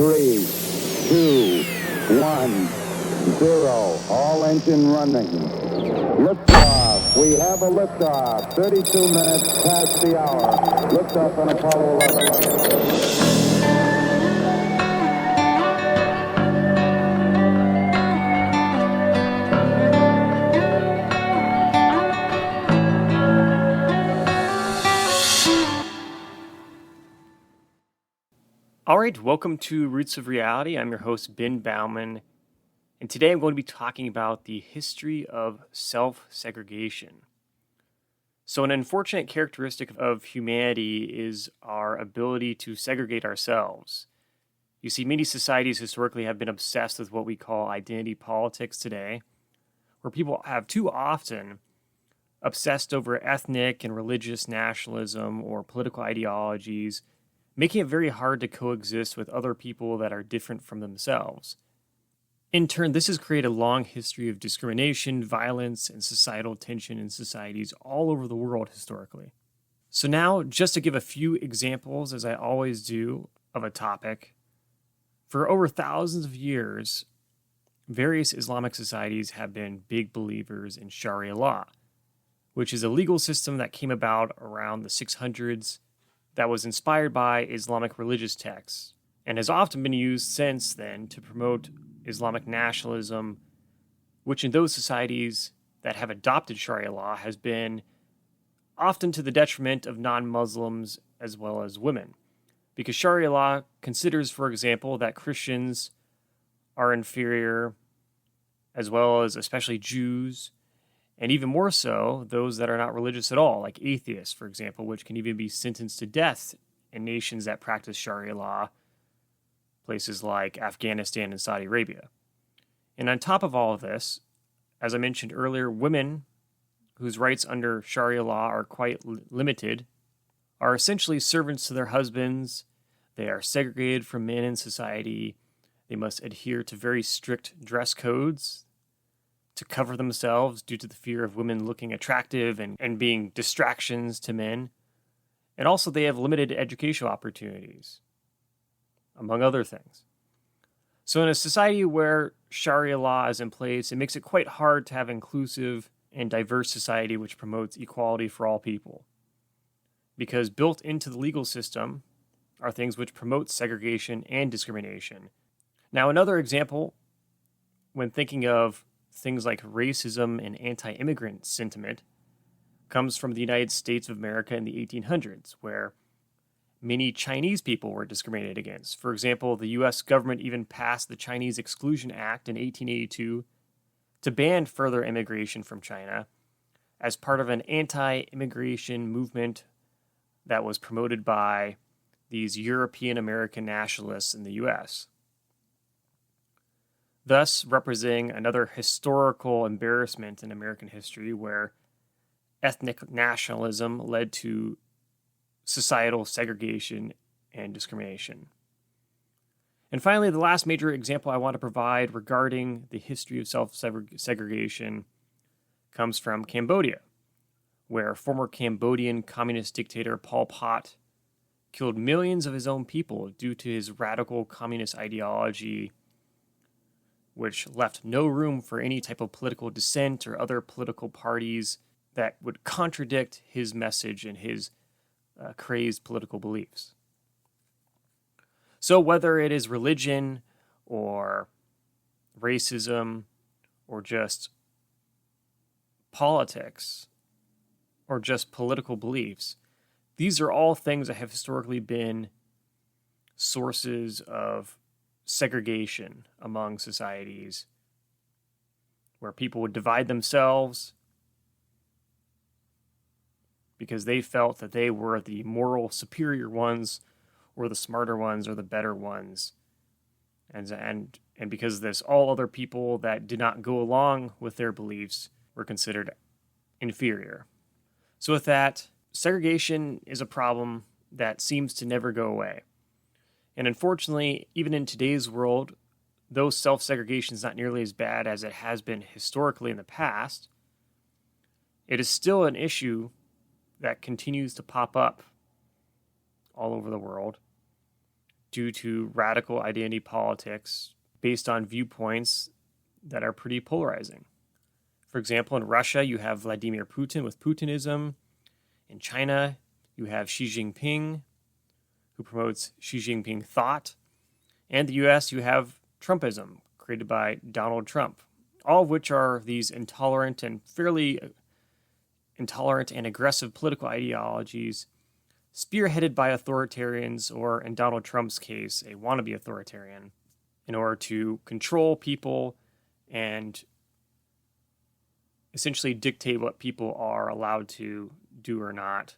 3, 2, 1, 0. All engine running. Liftoff. We have a liftoff. 32 minutes past the hour. Liftoff on Apollo 11. All right, welcome to Roots of Reality. I'm your host, Ben Baumann, and today I'm going to be talking about the history of self-segregation. So an unfortunate characteristic of humanity is our ability to segregate ourselves. You see, many societies historically have been obsessed with what we call identity politics today, where people have too often obsessed over ethnic and religious nationalism or political ideologies, making it very hard to coexist with other people that are different from themselves. In turn, this has created a long history of discrimination, violence, and societal tension in societies all over the world historically. So now, just to give a few examples, as I always do, of a topic, for over thousands of years, various Islamic societies have been big believers in Sharia law, which is a legal system that came about around the 600s that was inspired by Islamic religious texts and has often been used since then to promote Islamic nationalism, which in those societies that have adopted Sharia law has been often to the detriment of non-Muslims as well as women. Because Sharia law considers, for example, that Christians are inferior, as well as especially Jews, and even more so, those that are not religious at all, like atheists, for example, which can even be sentenced to death in nations that practice Sharia law, places like Afghanistan and Saudi Arabia. And on top of all of this, as I mentioned earlier, women whose rights under Sharia law are quite limited are essentially servants to their husbands. They are segregated from men in society. They must adhere to very strict dress codes to cover themselves due to the fear of women looking attractive and being distractions to men. And also they have limited educational opportunities, among other things. So in a society where Sharia law is in place, it makes it quite hard to have inclusive and diverse society which promotes equality for all people. Because built into the legal system are things which promote segregation and discrimination. Now another example, when thinking of things like racism and anti-immigrant sentiment, comes from the United States of America in the 1800s, where many Chinese people were discriminated against. For example, the U.S. government even passed the Chinese Exclusion Act in 1882 to ban further immigration from China as part of an anti-immigration movement that was promoted by these European American nationalists in the U.S., thus representing another historical embarrassment in American history where ethnic nationalism led to societal segregation and discrimination. And finally, the last major example I want to provide regarding the history of self-segregation comes from Cambodia, where former Cambodian communist dictator Pol Pot killed millions of his own people due to his radical communist ideology, which left no room for any type of political dissent or other political parties that would contradict his message and his crazed political beliefs. So whether it is religion or racism or just politics or just political beliefs, these are all things that have historically been sources of segregation among societies, where people would divide themselves because they felt that they were the moral superior ones or the smarter ones or the better ones. And because of this, all other people that did not go along with their beliefs were considered inferior. So with that, segregation is a problem that seems to never go away. And unfortunately, even in today's world, though self-segregation is not nearly as bad as it has been historically in the past, it is still an issue that continues to pop up all over the world. due to radical identity politics based on viewpoints that are pretty polarizing. For example, in Russia, you have Vladimir Putin with Putinism. In China, you have Xi Jinping, who promotes Xi Jinping thought. And the US, you have Trumpism, created by Donald Trump, all of which are these intolerant and aggressive political ideologies spearheaded by authoritarians, or in Donald Trump's case, a wannabe authoritarian, in order to control people and essentially dictate what people are allowed to do or not,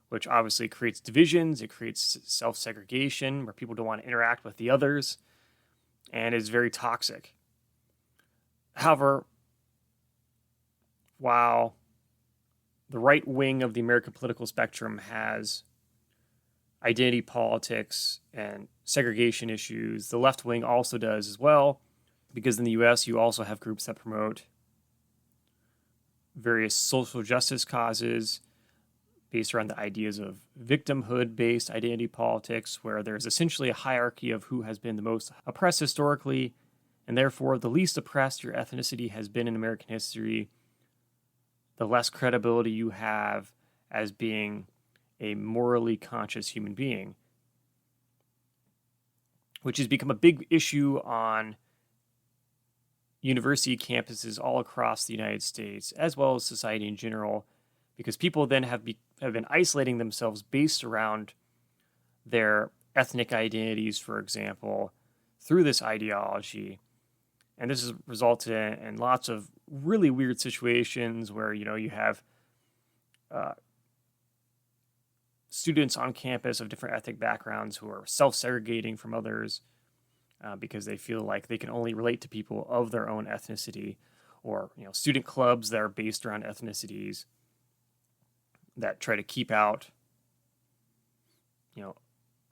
which obviously creates divisions. It creates self-segregation where people don't want to interact with the others and is very toxic. However, while the right wing of the American political spectrum has identity politics and segregation issues, the left wing also does as well, because in the US you also have groups that promote various social justice causes based around the ideas of victimhood-based identity politics, where there's essentially a hierarchy of who has been the most oppressed historically, and therefore the least oppressed your ethnicity has been in American history, the less credibility you have as being a morally conscious human being, which has become a big issue on university campuses all across the United States, as well as society in general, because people then have been isolating themselves based around their ethnic identities, for example, through this ideology. And this has resulted in lots of really weird situations where, you have students on campus of different ethnic backgrounds who are self-segregating from others because they feel like they can only relate to people of their own ethnicity, or student clubs that are based around ethnicities that try to keep out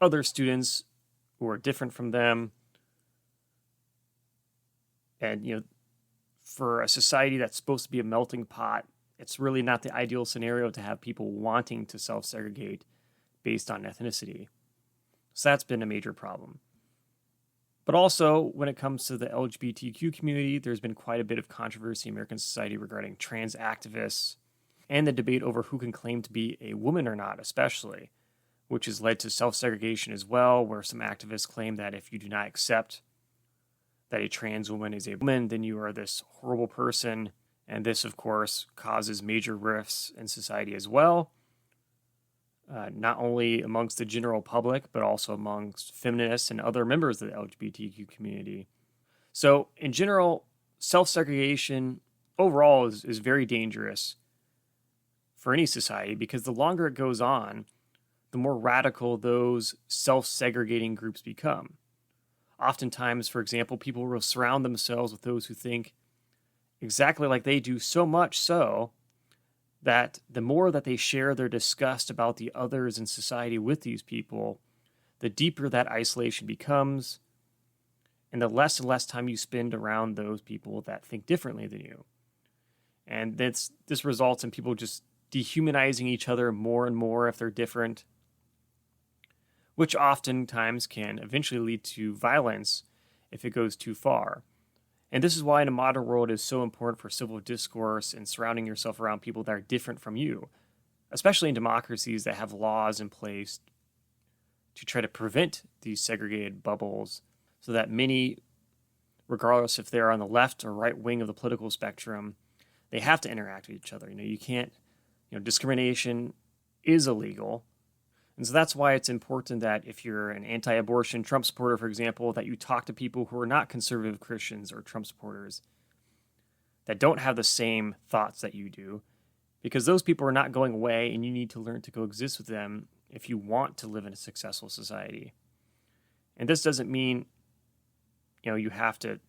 other students who are different from them. And for a society that's supposed to be a melting pot, it's really not the ideal scenario to have people wanting to self-segregate based on ethnicity. So that's been a major problem. But also, when it comes to the LGBTQ community, there's been quite a bit of controversy in American society regarding trans activists and the debate over who can claim to be a woman or not, especially, which has led to self-segregation as well, where some activists claim that if you do not accept that a trans woman is a woman, then you are this horrible person. And this, of course, causes major rifts in society as well, not only amongst the general public, but also amongst feminists and other members of the LGBTQ community. So, in general, self-segregation overall is very dangerous for any society, because the longer it goes on, the more radical those self-segregating groups become. Oftentimes, for example, people will surround themselves with those who think exactly like they do, so much so that the more that they share their disgust about the others in society with these people, the deeper that isolation becomes, and the less and less time you spend around those people that think differently than you. And this results in people just dehumanizing each other more and more if they're different, which oftentimes can eventually lead to violence if it goes too far. And this is why in a modern world it is so important for civil discourse and surrounding yourself around people that are different from you, especially in democracies that have laws in place to try to prevent these segregated bubbles, so that many, regardless if they're on the left or right wing of the political spectrum, they have to interact with each other. You can't, discrimination is illegal. And so that's why it's important that if you're an anti-abortion Trump supporter, for example, that you talk to people who are not conservative Christians or Trump supporters that don't have the same thoughts that you do, because those people are not going away, and you need to learn to coexist with them if you want to live in a successful society. And this doesn't mean, you have to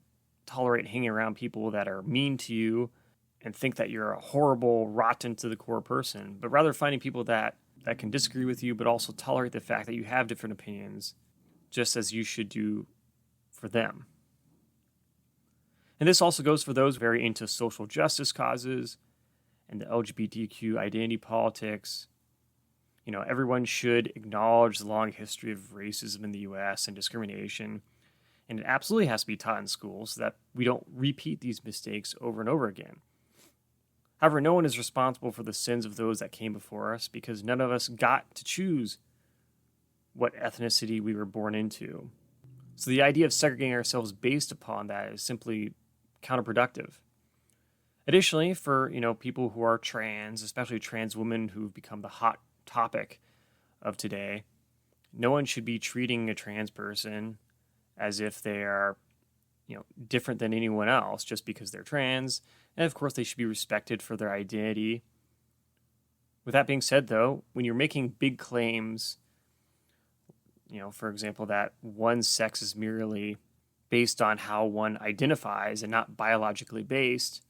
tolerate hanging around people that are mean to you and think that you're a horrible, rotten to the core person, but rather finding people that can disagree with you, but also tolerate the fact that you have different opinions, just as you should do for them. And this also goes for those very into social justice causes and the LGBTQ identity politics. Everyone should acknowledge the long history of racism in the U.S. and discrimination, and it absolutely has to be taught in schools so that we don't repeat these mistakes over and over again. However, no one is responsible for the sins of those that came before us because none of us got to choose what ethnicity we were born into. So the idea of segregating ourselves based upon that is simply counterproductive. Additionally, for people who are trans, especially trans women who've become the hot topic of today, no one should be treating a trans person as if they are different than anyone else just because they're trans. And of course, they should be respected for their identity. With that being said, though, when you're making big claims, for example, that one sex is merely based on how one identifies and not biologically based,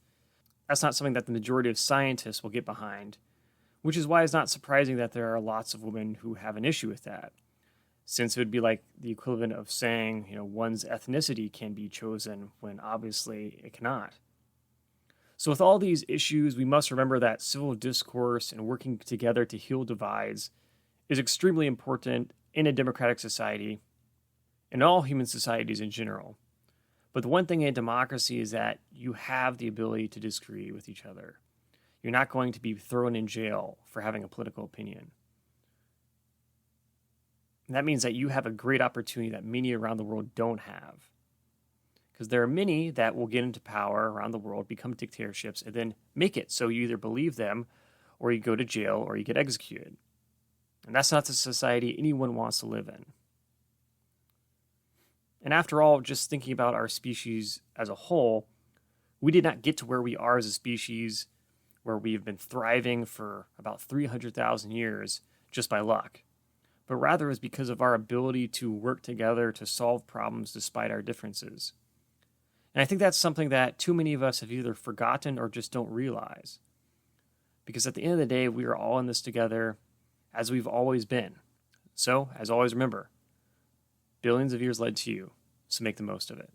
that's not something that the majority of scientists will get behind, which is why it's not surprising that there are lots of women who have an issue with that, since it would be like the equivalent of saying, one's ethnicity can be chosen when obviously it cannot. So with all these issues, we must remember that civil discourse and working together to heal divides is extremely important in a democratic society, in all human societies in general. But the one thing in democracy is that you have the ability to disagree with each other. You're not going to be thrown in jail for having a political opinion. And that means that you have a great opportunity that many around the world don't have. Because there are many that will get into power around the world, become dictatorships, and then make it so you either believe them, or you go to jail, or you get executed. And that's not the society anyone wants to live in. And after all, just thinking about our species as a whole, we did not get to where we are as a species, where we've been thriving for about 300,000 years just by luck, but rather is because of our ability to work together to solve problems despite our differences. And I think that's something that too many of us have either forgotten or just don't realize. Because at the end of the day, we are all in this together, as we've always been. So, as always, remember, billions of years led to you, so make the most of it.